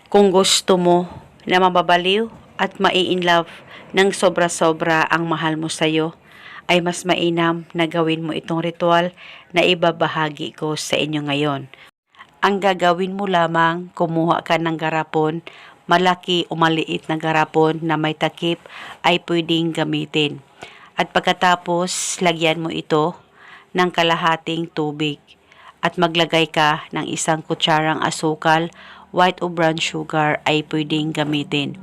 Kung gusto mo na mababaliw at mai-inlove ng sobra-sobra ang mahal mo sa'yo, ay mas mainam na gawin mo itong ritual na ibabahagi ko sa inyo ngayon. Ang gagawin mo lamang, kumuha ka ng garapon, malaki o maliit na garapon na may takip ay pwedeng gamitin. At pagkatapos, lagyan mo ito ng kalahating tubig at maglagay ka ng 1 kutsarang asukal, white o brown sugar ay pwedeng gamitin.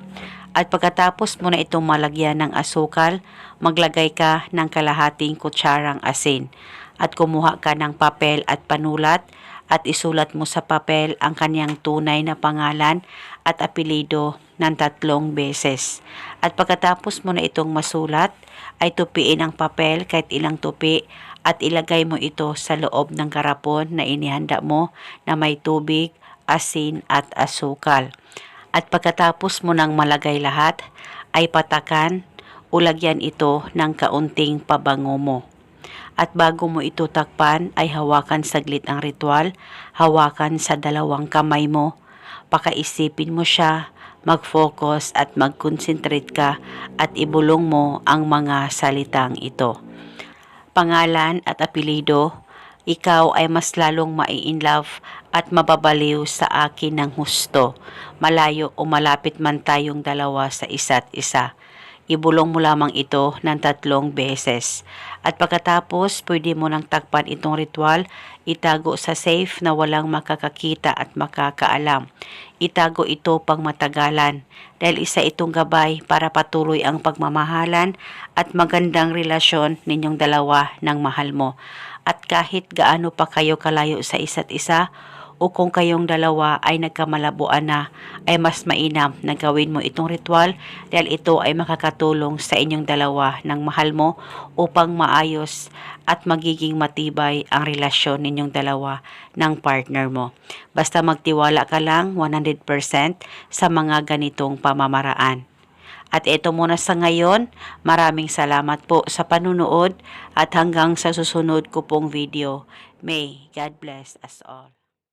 At pagkatapos mo na itong malagyan ng asukal, maglagay ka ng kalahating kutsarang asin. At kumuha ka ng papel at panulat at isulat mo sa papel ang kanyang tunay na pangalan at apelido ng 3 beses. At pagkatapos mo na itong masulat, ay tupiin ang papel kahit ilang tupi at ilagay mo ito sa loob ng garapon na inihanda mo na may tubig, asin at asukal. At pagkatapos mo nang malagay lahat, ay patakan o lagyan ito ng kaunting pabango mo. At bago mo ito takpan, ay hawakan saglit ang ritual, hawakan sa 2 kamay mo, pakaisipin mo siya, mag-focus at mag-concentrate ka at ibulong mo ang mga salitang ito. Pangalan at apelido, ikaw ay mas lalong mai-inlove at mababaliw sa akin ng husto, malayo o malapit man tayong dalawa sa isa't isa. Ibulong mo lamang ito ng 3 beses. At pagkatapos, pwede mo nang takpan itong ritual, itago sa safe na walang makakakita at makakaalam. Itago ito pang matagalan dahil isa itong gabay para patuloy ang pagmamahalan at magandang relasyon ninyong dalawa ng mahal mo. At kahit gaano pa kayo kalayo sa isa't isa, o kung kayong dalawa ay nagkamalabuan na, ay mas mainam na gawin mo itong ritual dahil ito ay makakatulong sa inyong dalawa ng mahal mo upang maayos at magiging matibay ang relasyon ninyong dalawa ng partner mo. Basta magtiwala ka lang 100% sa mga ganitong pamamaraan. At ito muna sa ngayon, maraming salamat po sa panunood at hanggang sa susunod ko pong video. May God bless us all.